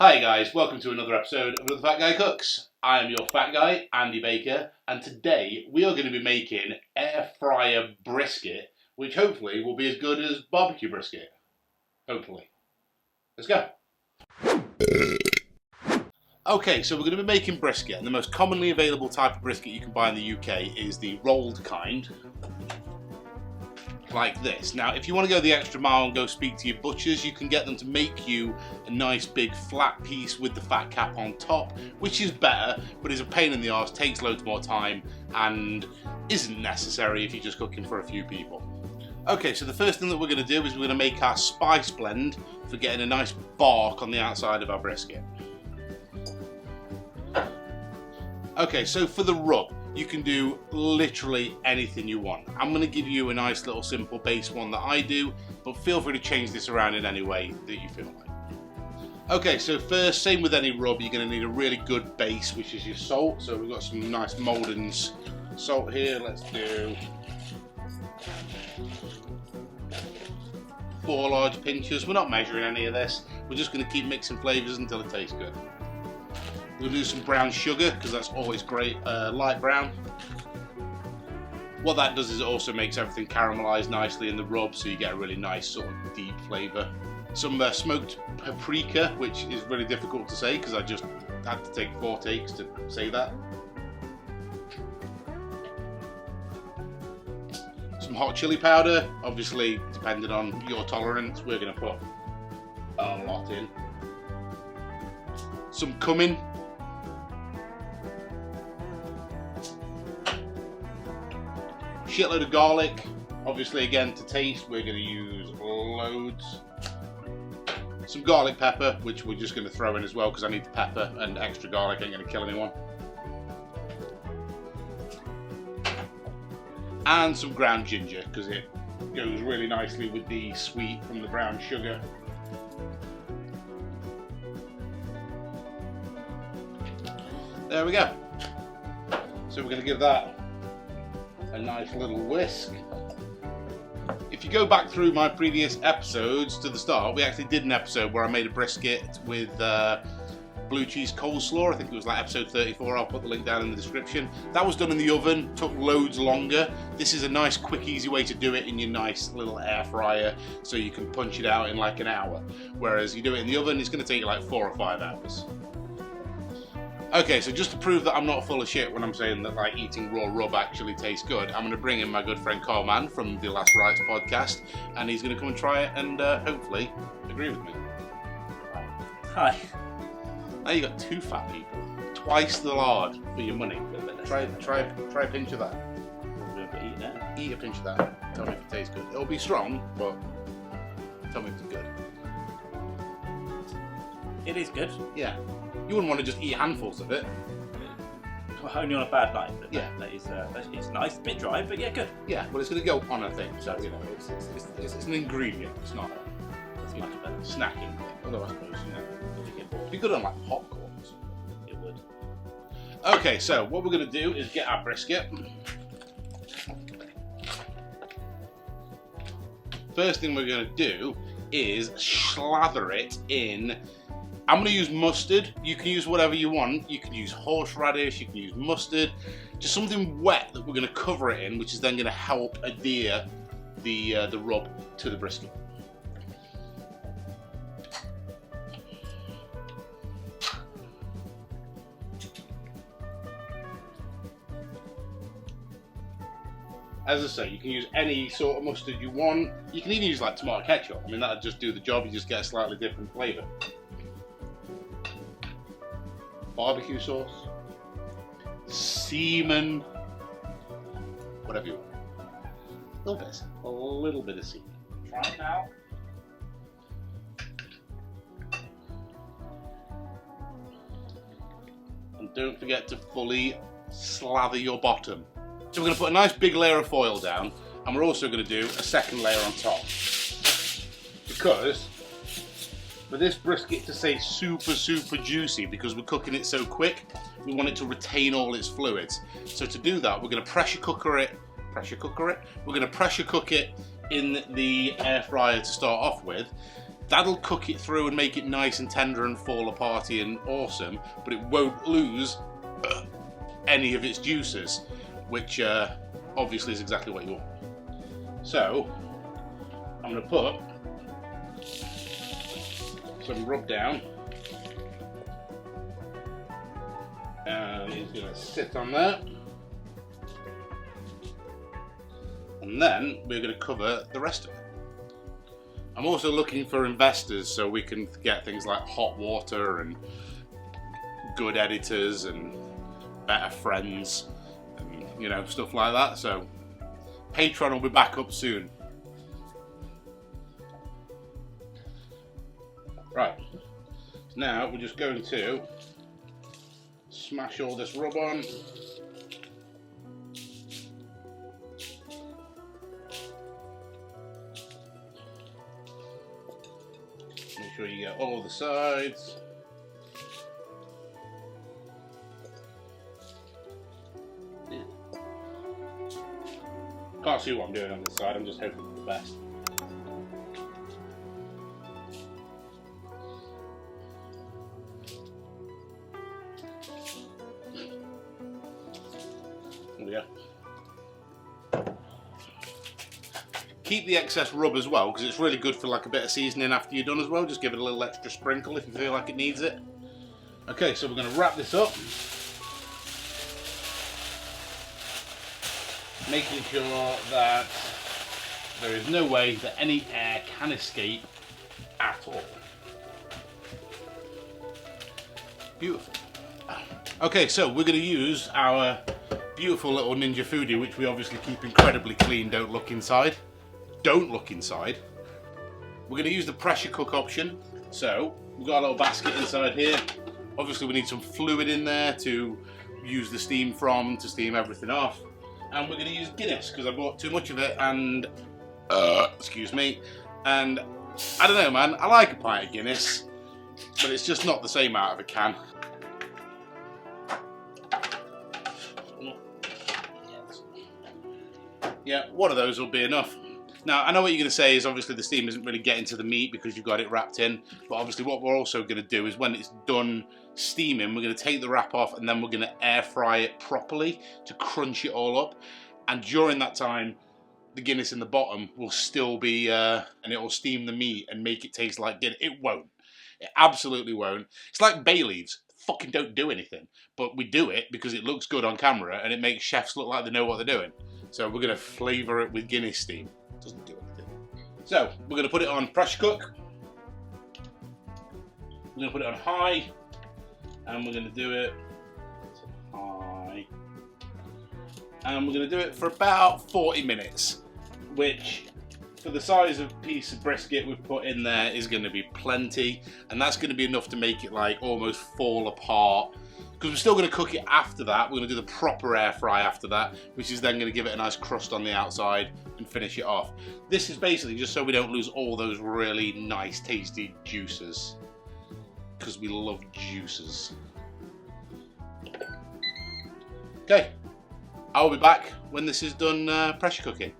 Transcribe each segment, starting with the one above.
Hi guys, welcome to another episode of Another Fat Guy Cooks. I am your fat guy, Andy Baker, and today we are going to be making air fryer brisket, which hopefully will be as good as barbecue brisket. Hopefully. Let's go. Okay, so we're going to be making brisket, and the most commonly available type of brisket you can buy in the UK is the rolled kind. Like this. Now, if you want to go the extra mile and go speak to your butchers, you can get them to make you a nice big flat piece with the fat cap on top, which is better, but is a pain in the arse, takes loads more time, and isn't necessary if you're just cooking for a few people. Okay, so the first thing that we're going to do is we're going to make our spice blend for getting a nice bark on the outside of our brisket. Okay, so for the rub, you can do literally anything you want. I'm going to give you a nice little simple base one that I do, but feel free to change this around in any way that you feel like. Okay, so first, same with any rub, you're going to need a really good base, which is your salt. So we've got some nice Maldon's salt here. Let's do 4 large pinches. We're not measuring any of this. We're just going to keep mixing flavours until it tastes good. We'll do some brown sugar, because that's always great, light brown. What that does is it also makes everything caramelise nicely in the rub, so you get a really nice sort of deep flavour. Some smoked paprika, which is really difficult to say, because I just had to take 4 takes to say that. Some hot chili powder, obviously depending on your tolerance, we're going to put a lot in. Some cumin. Shitload of garlic, obviously again to taste we're going to use loads. Some garlic pepper, which we're just going to throw in as well because I need the pepper, and extra garlic ain't going to kill anyone. And some ground ginger because it goes really nicely with the sweet from the brown sugar. There we go. So we're going to give that a nice little whisk. If you go back through my previous episodes to the start, we actually did an episode where I made a brisket with blue cheese coleslaw. I think it was like episode 34. I'll put the link down in the description. That was done in the oven, took loads longer. This is a nice quick easy way to do it in your nice little air fryer, so you can punch it out in like an hour, whereas you do it in the oven, it's going to take you like 4 or 5 hours. Okay, so just to prove that I'm not full of shit when I'm saying that like eating raw rub actually tastes good, I'm going to bring in my good friend Carl Mann from the Last Rites podcast, and he's going to come and try it and hopefully agree with me. Hi. Now you got 2 fat people, twice the lard for your money. Try a pinch of that. Eat a pinch of that. Tell me if it tastes good. It'll be strong, but tell me if it's good. It is good. Yeah. You wouldn't want to just eat handfuls of it. Only on a bad night. But yeah. It's nice, a bit dry, but yeah, good. Yeah, well, it's going to go on a thing, so you know, it's an ingredient. It's not It's much better. Snacking. Although I suppose, you know, it'd be good on like popcorn or something. It would. Okay, so what we're going to do is get our brisket. First thing we're going to do is slather it in. I'm going to use mustard. You can use whatever you want. You can use horseradish, you can use mustard. Just something wet that we're going to cover it in, which is then going to help adhere the rub to the brisket. As I say, you can use any sort of mustard you want. You can even use like tomato ketchup. I mean, that'd just do the job. You just get a slightly different flavour. Barbecue sauce, semen, whatever you want. A little bit of semen. Try it now. And don't forget to fully slather your bottom. So we're going to put a nice big layer of foil down, and we're also going to do a second layer on top. Because for this brisket to stay super juicy, because we're cooking it so quick, we want it to retain all its fluids. So to do that, we're going to pressure cook it. We're going to pressure cook it in the air fryer to start off with. That'll cook it through and make it nice and tender and fall aparty and awesome, but it won't lose any of its juices, which obviously is exactly what you want. So I'm going to put some rub down, and he's going to sit on there, and then we're going to cover the rest of it. I'm also looking for investors so we can get things like hot water and good editors and better friends and, you know, stuff like that. So Patreon will be back up soon. Right, now we're just going to smash all this rub on. Make sure you get all the sides. Can't see what I'm doing on this side, I'm just hoping for the best. There we go. Keep the excess rub as well, because it's really good for like a bit of seasoning after you're done as well. Just give it a little extra sprinkle if you feel like it needs it. Okay, so we're going to wrap this up, making sure that there is no way that any air can escape at all. Beautiful. Okay, so we're going to use our beautiful little Ninja Foodi, which we obviously keep incredibly clean. Don't look inside. Don't look inside. We're going to use the pressure cook option. So we've got a little basket inside here. Obviously we need some fluid in there to use the steam from, to steam everything off. And we're going to use Guinness because I bought too much of it, and excuse me, and I don't know, man, I like a pint of Guinness, but it's just not the same out of a can. Yeah, one of those will be enough. Now, I know what you're going to say is obviously the steam isn't really getting to the meat because you've got it wrapped in, but obviously what we're also going to do is when it's done steaming, we're going to take the wrap off and then we're going to air fry it properly to crunch it all up. And during that time, the Guinness in the bottom will still be, and it will steam the meat and make it taste like Guinness. It won't. It absolutely won't. It's like bay leaves. Fucking don't do anything. But we do it because it looks good on camera and it makes chefs look like they know what they're doing. So we're going to flavour it with Guinness steam. It doesn't do anything. So we're going to put it on pressure cook. We're going to put it on high. And we're going to do it high. And we're going to do it for about 40 minutes. Which, for the size of piece of brisket we've put in there, is going to be plenty. And that's going to be enough to make it like almost fall apart. Because we're still going to cook it after that. We're going to do the proper air fry after that, which is then going to give it a nice crust on the outside and finish it off. This is basically just so we don't lose all those really nice, tasty juices. Because we love juices. Okay, I'll be back when this is done pressure cooking.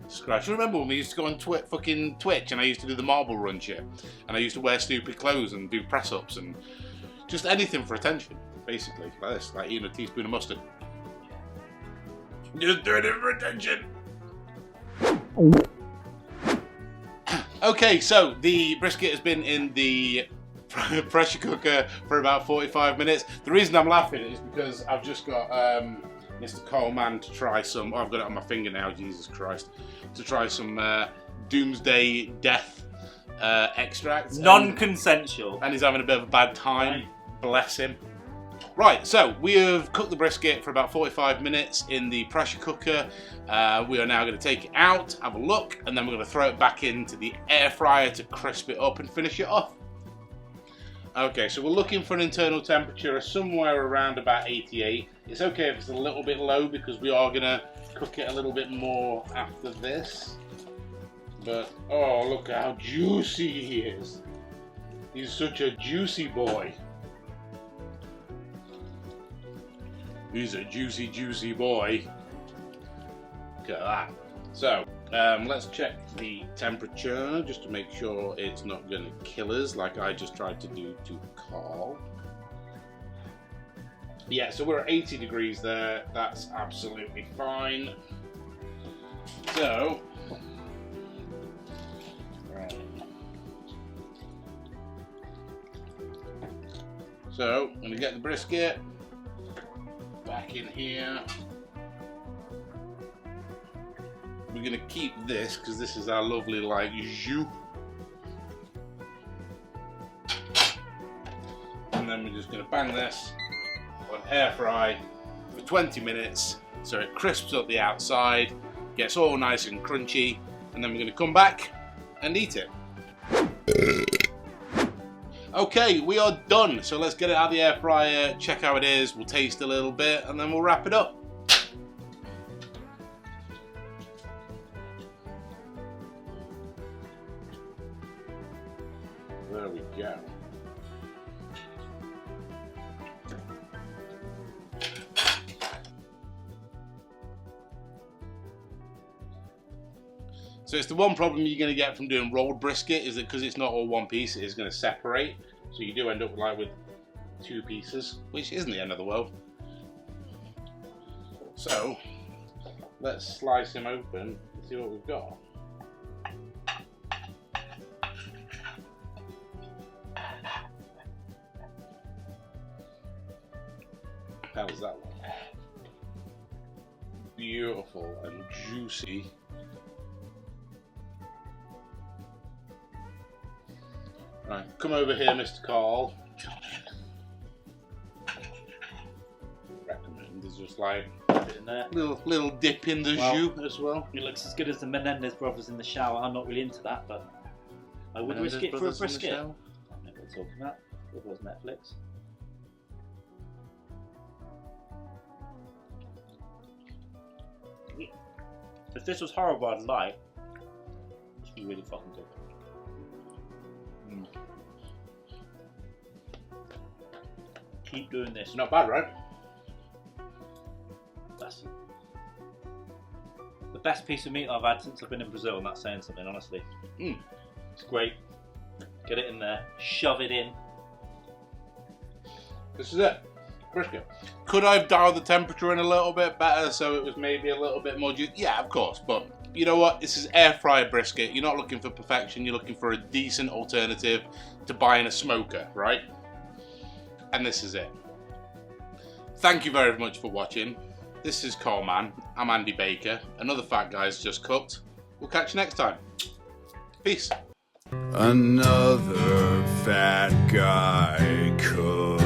Scratch. Remember when we used to go on fucking Twitch and I used to do the marble run shit? And I used to wear stupid clothes and do press-ups and just anything for attention, basically. Like this, like eating a teaspoon of mustard. Just doing it for attention. Okay, so the brisket has been in the pressure cooker for about 45 minutes. The reason I'm laughing is because I've just got Mr. Carl Mann to try some, oh, I've got it on my finger now, Jesus Christ, to try some Doomsday Death extract. Non-consensual. And he's having a bit of a bad time. Right. Bless him. Right, so we have cooked the brisket for about 45 minutes in the pressure cooker. We are now going to take it out, have a look, and then we're going to throw it back into the air fryer to crisp it up and finish it off. Okay, so we're looking for an internal temperature of somewhere around about 88. It's okay if it's a little bit low because we are going to cook it a little bit more after this. But, oh, look how juicy he is. He's such a juicy boy. He's a juicy, juicy boy. Look at that. So, Let's check the temperature just to make sure it's not going to kill us like I just tried to do to Carl. Yeah, so we're at 80 degrees there. That's absolutely fine. So, I'm going to get the brisket back in here. We're going to keep this because this is our lovely like jus. And then we're just going to bang this on air fry for 20 minutes so it crisps up the outside, gets all nice and crunchy, and then we're going to come back and eat it. Okay, we are done. So let's get it out of the air fryer, check how it is, we'll taste a little bit, and then we'll wrap it up. There we go. So it's the one problem you're going to get from doing rolled brisket is that because it's not all one piece, it is going to separate. So you do end up like with two pieces, which isn't the end of the world. So let's slice him open and see what we've got. How does that look? Beautiful and juicy. Right, come over here, Mr. Carl. Recommend is just like In there. little dip in the jus as well. It looks as good as the Menendez brothers in the shower. I'm not really into that, but I would risk it for a brisket. I don't know what we're talking about. It was Netflix. If this was horrible, I'd lie. It's really fucking good. Keep doing this. Not bad, right? That's the best piece of meat I've had since I've been in Brazil, and that's saying something, honestly. It's great. Get it in there, shove it in. This is it. Brisket. Could I have dialed the temperature in a little bit better so it was maybe a little bit more juicy? Yeah, of course, but you know what? This is air fryer brisket. You're not looking for perfection, you're looking for a decent alternative to buying a smoker, right? And this is it. Thank you very much for watching. This is Carl Mann. I'm Andy Baker. Another Fat Guy's just cooked. We'll catch you next time. Peace. Another fat guy cooked.